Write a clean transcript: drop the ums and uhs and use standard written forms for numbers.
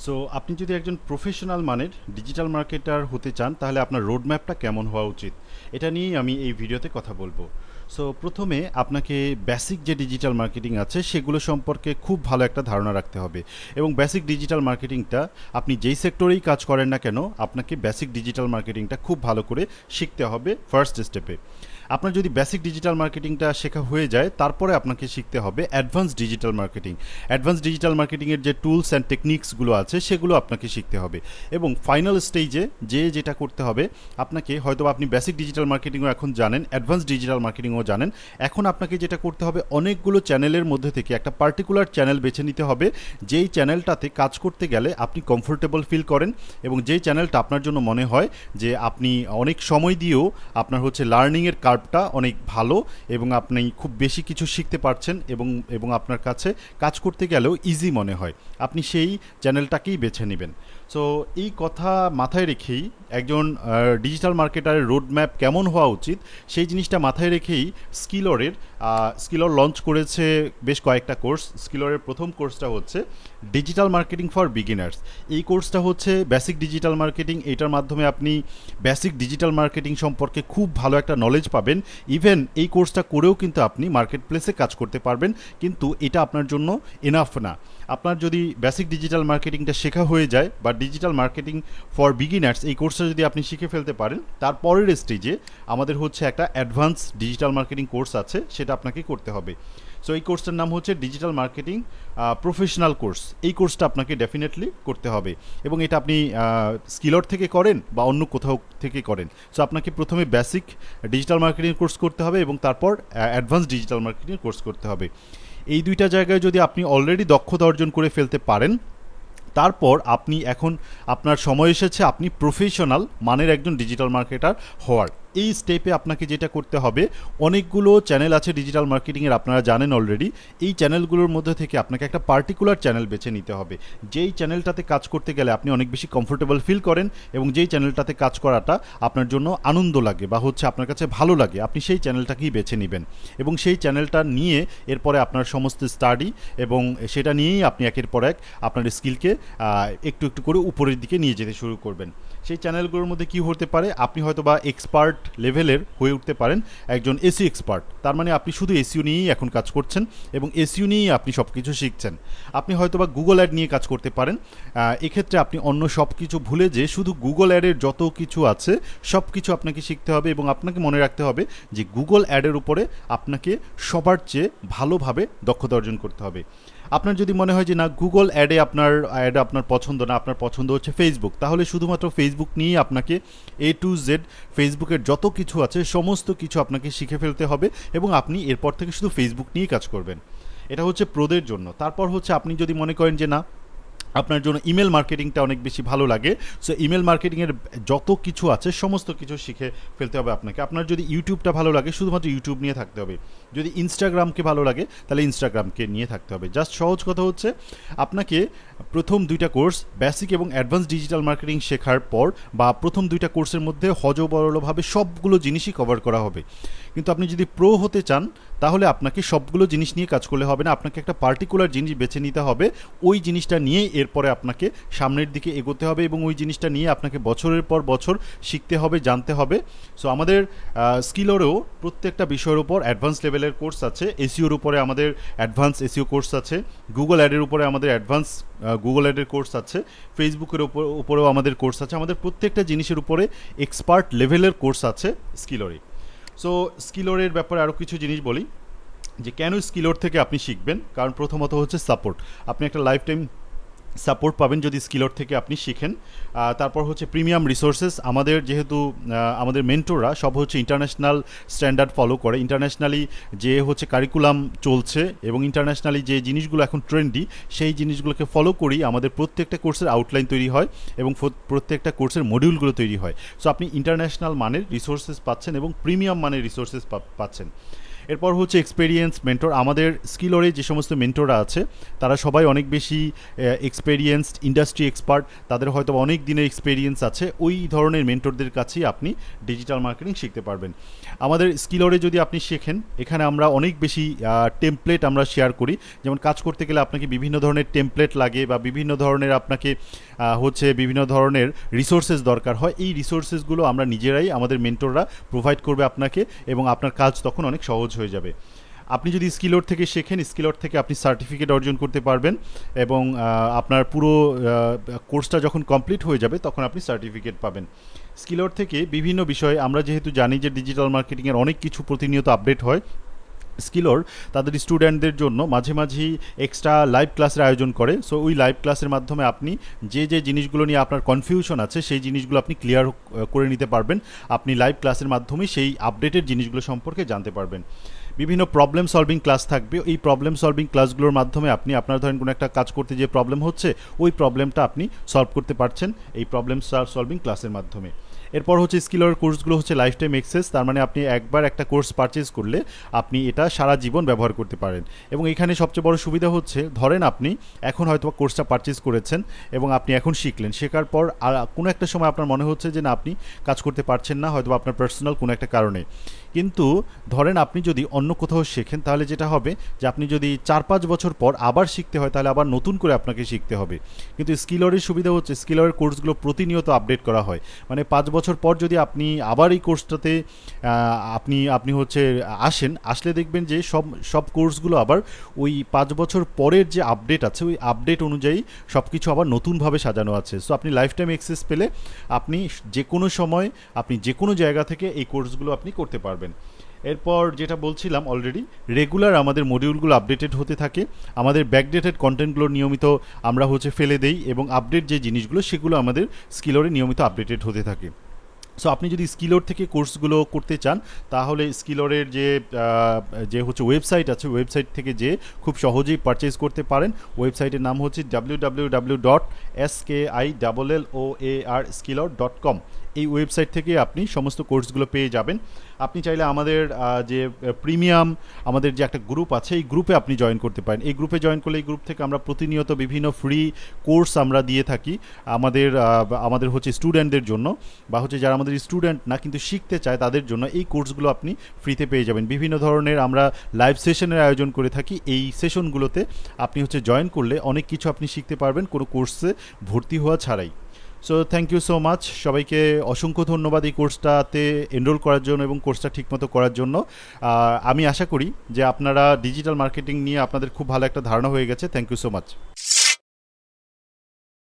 So আপনি যদি একজন প্রফেশনাল মানের ডিজিটাল মার্কেটার হতে চান তাহলে আপনার রোড ম্যাপটা কেমন হওয়া উচিত এটা নিয়েই আমি এই ভিডিওতে কথা বলবো। সো প্রথমে আপনাকে বেসিক যে ডিজিটাল মার্কেটিং আছে সেগুলো সম্পর্কে খুব ভালো একটা ধারণা রাখতে হবে এবং বেসিক ডিজিটাল মার্কেটিংটা আপনি যেই সেক্টরেই কাজ করেন না কেন আপনাকে বেসিক ডিজিটাল মার্কেটিংটা খুব ভালো করে শিখতে হবে ফার্স্ট স্টেপে। আপনার যদি বেসিক ডিজিটাল মার্কেটিংটা শেখা হয়ে যায় তারপরে আপনাকে শিখতে হবে advance digital marketing. Advance digital মার্কেটিংয়ের যে টুলস অ্যান্ড টেকনিক্সগুলো আছে সেগুলো আপনাকে শিখতে হবে এবং ফাইনাল স্টেজে যেটা করতে হবে আপনাকে হয়তো আপনি বেসিক ডিজিটাল মার্কেটিংও এখন জানেন, অ্যাডভান্স ডিজিটাল মার্কেটিংও জানেন, এখন আপনাকে যেটা করতে হবে অনেকগুলো চ্যানেলের মধ্যে থেকে একটা পার্টিকুলার চ্যানেল বেছে নিতে হবে যেই চ্যানেলটাতে কাজ করতে গেলে আপনি কমফোর্টেবল ফিল করেন এবং যেই চ্যানেলটা আপনার জন্য মনে হয় যে আপনি অনেক সময় দিয়েও আপনার হচ্ছে লার্নিংয়ের কার্ভটা অনেক ভালো এবং আপনি খুব বেশি কিছু শিখতে পারছেন এবং আপনার কাছে কাজ করতে গেলেও ইজি মনে হয়, আপনি সেই চ্যানেলটাকেই বেছে নেবেন। সো এই কথা মাথায় রেখেই একজন ডিজিটাল মার্কেটারের রোড ম্যাপ কেমন হওয়া উচিত সেই জিনিসটা মাথায় রেখেই স্কিলর লঞ্চ করেছে বেশ কয়েকটা কোর্স। স্কিলরের প্রথম কোর্সটা হচ্ছে ডিজিটাল মার্কেটিং ফর বিগিনার্স। এই কোর্সটা হচ্ছে বেসিক ডিজিটাল মার্কেটিং, এটার মাধ্যমে আপনি বেসিক ডিজিটাল মার্কেটিং সম্পর্কে খুব ভালো একটা নলেজ পাবেন। ইভেন এই কোর্সটা করেও কিন্তু আপনি মার্কেট প্লেসে কাজ করতে পারবেন, কিন্তু এটা আপনার জন্য এনাফ না। আপনার যদি বেসিক ডিজিটাল মার্কেটিংটা শেখা হয়ে যায় বা ডিজিটাল মার্কেটিং ফর বিগিনার্স এই কোর্সটা যদি আপনি শিখে ফেলতে পারেন তারপরের স্টেজে আমাদের হচ্ছে একটা অ্যাডভান্স ডিজিটাল মার্কেটিং কোর্স আছে, সেটা আপনাকে করতে হবে। সো এই কোর্সটার নাম হচ্ছে ডিজিটাল মার্কেটিং প্রফেশনাল কোর্স। এই কোর্সটা আপনাকে ডেফিনেটলি করতে হবে এবং এটা আপনি স্কিলর থেকে করেন বা অন্য কোথাও থেকে করেন। সো আপনাকে প্রথমে বেসিক ডিজিটাল মার্কেটিং কোর্স করতে হবে এবং তারপর অ্যাডভান্স ডিজিটাল মার্কেটিং কোর্স করতে হবে। এই দুইটা জায়গায় যদি আপনি অলরেডি দক্ষতা অর্জন করে ফেলতে পারেন তারপর আপনি এখন আপনার সময় এসেছে আপনি প্রফেশনাল মানের একজন ডিজিটাল মার্কেটার হওয়ার। এই স্টেপে আপনাকে যেটা করতে হবে, অনেকগুলো চ্যানেল আছে ডিজিটাল মার্কেটিংয়ের, আপনারা জানেন অলরেডি। এই চ্যানেলগুলোর মধ্যে থেকে আপনাকে একটা পার্টিকুলার চ্যানেল বেছে নিতে হবে যেই চ্যানেলটাতে কাজ করতে গেলে আপনি অনেক বেশি কমফোর্টেবল ফিল করেন এবং যেই চ্যানেলটাতে কাজ করাটা আপনার জন্য আনন্দ লাগে বা হচ্ছে আপনার কাছে ভালো লাগে, আপনি সেই চ্যানেলটাকেই বেছে নেবেন এবং সেই চ্যানেলটা নিয়ে এরপরে আপনার সমস্ত স্টাডি এবং সেটা নিয়েই আপনি একের পর এক আপনার স্কিলকে একটু একটু করে উপরের দিকে নিয়ে যেতে শুরু করবেন। সেই চ্যানেলগুলোর মধ্যে কী হতে পারে, আপনি হয়তো বা এক্সপার্ট লেভেলের হয়ে উঠতে পারেন একজন এসিও এক্সপার্ট, তার মানে আপনি শুধু এসিও নিয়েই এখন কাজ করছেন এবং এসিও নিয়েই আপনি সব কিছু শিখছেন। আপনি হয়তো বা গুগল অ্যাড নিয়ে কাজ করতে পারেন, এক্ষেত্রে আপনি অন্য সব কিছু ভুলে যে শুধু গুগল অ্যাডের যত কিছু আছে সব কিছু আপনাকে শিখতে হবে এবং আপনাকে মনে রাখতে হবে যে গুগল অ্যাডের উপরে আপনাকে সবার চেয়ে ভালোভাবে দক্ষতা অর্জন করতে হবে। আপনার যদি মনে হয় যে না গুগল অ্যাডে আপনার পছন্দ না, আপনার পছন্দ হচ্ছে ফেসবুক, তাহলে শুধুমাত্র ফেসবুক নিয়েই আপনাকে A to Z ফেসবুকের যত কিছু আছে সমস্ত কিছু আপনাকে শিখে ফেলতে হবে এবং আপনি এরপর থেকে শুধু ফেসবুক নিয়েই কাজ করবেন। এটা হচ্ছে প্রোদের জন্য। তারপর হচ্ছে আপনি যদি মনে করেন যে না আপনার জন্য ইমেল মার্কেটিংটা অনেক বেশি ভালো লাগে, সো ইমেল মার্কেটিংয়ের যত কিছু আছে সমস্ত কিছু শিখে ফেলতে হবে আপনাকে। আপনার যদি ইউটিউবটা ভালো লাগে শুধুমাত্র ইউটিউব নিয়ে থাকতে হবে, যদি ইনস্টাগ্রামকে ভালো লাগে তাহলে ইনস্টাগ্রামকে নিয়ে থাকতে হবে। জাস্ট সহজ কথা হচ্ছে আপনাকে প্রথম দুইটা কোর্স বেসিক এবং অ্যাডভান্স ডিজিটাল মার্কেটিং শেখার পর বা প্রথম দুইটা কোর্সের মধ্যে হজবরলভাবে সবগুলো জিনিসই কভার করা হবে, কিন্তু আপনি যদি প্রো হতে চান তাহলে আপনাকে সবগুলো জিনিস নিয়ে কাজ করলে হবে না, আপনাকে একটা পার্টিকুলার জিনিস বেছে নিতে হবে, ওই জিনিসটা নিয়ে এরপরে আপনাকে সামনের দিকে এগোতে হবে এবং ওই জিনিসটা নিয়ে আপনাকে বছরের পর বছর শিখতে হবে, জানতে হবে। সো আমাদের স্কিলরেও প্রত্যেকটা বিষয়ের উপর অ্যাডভান্স লেভেলের কোর্স আছে। এসইওর উপরে আমাদের অ্যাডভান্স এসইও কোর্স আছে, গুগল অ্যাডের উপরে আমাদের অ্যাডভান্স গুগল অ্যাডের কোর্স আছে, ফেসবুকের উপরেও আমাদের কোর্স আছে, আমাদের প্রত্যেকটা জিনিসের উপরে এক্সপার্ট লেভেলের কোর্স আছে স্কিলরে। সো স্কিলরের ব্যাপারে আরও কিছু জিনিস বলি যে কেন স্কিলর থেকে আপনি শিখবেন। কারণ প্রথমত হচ্ছে সাপোর্ট, আপনি একটা লাইফ টাইম সাপোর্ট পাবেন যদি স্কিলর থেকে আপনি শিখেন। তারপর হচ্ছে প্রিমিয়াম রিসোর্সেস, আমাদের যেহেতু আমাদের মেন্টররা সব হচ্ছে ইন্টারন্যাশনাল স্ট্যান্ডার্ড ফলো করে, ইন্টারন্যাশনালি যে হচ্ছে কারিকুলাম চলছে এবং ইন্টারন্যাশনালি যে জিনিসগুলো এখন ট্রেন্ডি সেই জিনিসগুলোকে ফলো করেই আমাদের প্রত্যেকটা কোর্সের আউটলাইন তৈরি হয় এবং প্রত্যেকটা কোর্সের মডিউলগুলো তৈরি হয়। সো আপনি ইন্টারন্যাশনাল মানের রিসোর্সেস পাচ্ছেন এবং প্রিমিয়াম মানের রিসোর্সেস পাচ্ছেন। এরপর হচ্ছে এক্সপেরিয়েন্স মেন্টর। আমাদের স্কিলরে যে সমস্ত মেন্টররা আছে তারা সবাই অনেক বেশি এক্সপেরিয়েন্সড, ইন্ডাস্ট্রি এক্সপার্ট, তাদের হয়তো অনেক দিনের এক্সপেরিয়েন্স আছে। ওই ধরনের মেন্টরদের কাছেই আপনি ডিজিটাল মার্কেটিং শিখতে পারবেন। আমাদের স্কিলরে যদি আপনি শেখেন, এখানে আমরা অনেক বেশি টেমপ্লেট আমরা শেয়ার করি। যেমন কাজ করতে গেলে আপনাকে বিভিন্ন ধরনের টেমপ্লেট লাগে বা বিভিন্ন ধরনের আপনাকে হচ্ছে বিভিন্ন ধরনের রিসোর্সেস দরকার হয়। এই রিসোর্সেসগুলো আমরা নিজেরাই, আমাদের মেন্টররা প্রোভাইড করবে আপনাকে, এবং আপনার কাজ তখন অনেক সহজ হয়ে যাবে। আপনি যদি স্কিলর থেকে শেখেন, স্কিলর থেকে আপনি সার্টিফিকেট অর্জন করতে পারবেন, এবং আপনার পুরো কোর্সটা যখন কমপ্লিট হয়ে যাবে তখন আপনি সার্টিফিকেট পাবেন। স্কিলর থেকে বিভিন্ন বিষয়ে, আমরা যেহেতু জানি যে ডিজিটাল মার্কেটিংয়ের অনেক কিছু প্রতিনিয়ত আপডেট হয়, স্কিলর তাদের স্টুডেন্টদের জন্য মাঝে মাঝেই এক্সট্রা লাইভ ক্লাসের আয়োজন করে। সো ওই লাইভ ক্লাসের মাধ্যমে আপনি যে যে জিনিসগুলো নিয়ে আপনার কনফিউশন আছে সেই জিনিসগুলো আপনি ক্লিয়ার করে নিতে পারবেন। আপনি লাইভ ক্লাসের মাধ্যমে সেই আপডেটেড জিনিসগুলো সম্পর্কে জানতে পারবেন। বিভিন্ন প্রবলেম সলভিং ক্লাস থাকবে। এই প্রবলেম সলভিং ক্লাসগুলোর মাধ্যমে আপনি আপনার ধরেন কোনো একটা কাজ করতে যে প্রবলেম হচ্ছে, ওই প্রবলেমটা আপনি সলভ করতে পারছেন এই প্রবলেম সলভিং ক্লাসের মাধ্যমে। এরপর হচ্ছে স্কিলর কোর্সগুলো হচ্ছে লাইফ টাইম এক্সেস। তার মানে আপনি একবার একটা কোর্স পারচেজ করলে আপনি এটা সারা জীবন ব্যবহার করতে পারেন। এবং এখানে সবচেয়ে বড় সুবিধা হচ্ছে, ধরেন আপনি এখন হয়তো কোর্সটা পারচেজ করেছেন এবং আপনি এখন শিখলেন, শেখার পর আর কোনো একটা সময় আপনার মনে হচ্ছে যে না, আপনি কাজ করতে পারছেন না, হয়তো আপনার পার্সোনাল কোনো একটা কারণে। কিন্তু ধরেন আপনি যদি অন্য কোথাও শেখেন, তাহলে যেটা হবে যে আপনি যদি 4-5 বছর পর আবার শিখতে হয়, তাহলে আবার নতুন করে আপনাকে শিখতে হবে। কিন্তু স্কিলরের সুবিধা হচ্ছে, স্কিলরের কোর্সগুলো প্রতিনিয়ত আপডেট করা হয়। মানে 5 বছর পর যদি আপনি আবার এই কোর্সটাতে আপনি হচ্ছে আসলে দেখবেন যে সব কোর্সগুলো আবার ওই 5 বছর পরের যে আপডেট আছে, ওই আপডেট অনুযায়ী সব কিছু আবার নতুনভাবে সাজানো আছে। সো আপনি লাইফ টাইম অ্যাক্সেস পেলে আপনি যে কোনো সময়, আপনি যে কোনো জায়গা থেকে এই কোর্সগুলো আপনি করতে পারবেন। এরপর যেটা বলছিলাম অলরেডি, রেগুলার আমাদের মডিউলগুলো আপডেটেড হতে থাকে। আমাদের ব্যাকডেটেড কন্টেন্টগুলো নিয়মিত আমরা হচ্ছে ফেলে দেই, এবং আপডেট যে জিনিসগুলো সেগুলো আমাদের স্কিলরে নিয়মিত আপডেটেড হতে থাকে। সো আপনি যদি স্কিলর থেকে কোর্সগুলো করতে চান, তাহলে স্কিলরের যে হচ্ছে ওয়েবসাইট আছে, ওয়েবসাইট থেকে যে খুব সহজেই পারচেজ করতে পারেন। ওয়েবসাইটের নাম হচ্ছে www.skilloar.com। এই ওয়েবসাইট থেকে আপনি সমস্ত কোর্সগুলো পেয়ে যাবেন। আপনি চাইলে আমাদের যে প্রিমিয়াম, আমাদের যে একটা গ্রুপ আছে, এই গ্রুপে আপনি জয়েন করতে পারেন। এই গ্রুপে জয়েন করলে এই গ্রুপ থেকে আমরা প্রতিনিয়ত বিভিন্ন ফ্রি কোর্স আমরা দিয়ে থাকি আমাদের হচ্ছে স্টুডেন্টদের জন্য, বা হচ্ছে যারা আমাদের স্টুডেন্ট না কিন্তু শিখতে চায় তাদের জন্য এই কোর্সগুলো আপনি ফ্রিতে পেয়ে যাবেন। বিভিন্ন ধরনের আমরা লাইভ সেশনের আয়োজন করে থাকি। এই সেশনগুলোতে আপনি হচ্ছে জয়েন করলে অনেক কিছু আপনি শিখতে পারবেন কোনো কোর্সে ভর্তি হওয়া ছাড়াই। So thank you so much, সবাইকে অসংখ্য ধন্যবাদ এই কোর্সটাতে এনরোল করার জন্য এবং কোর্সটা ঠিকমতো করার জন্য। আমি আশা করি যে আপনারা ডিজিটাল মার্কেটিং নিয়ে আপনাদের খুব ভালো একটা ধারণা হয়ে গেছে। Thank you so much.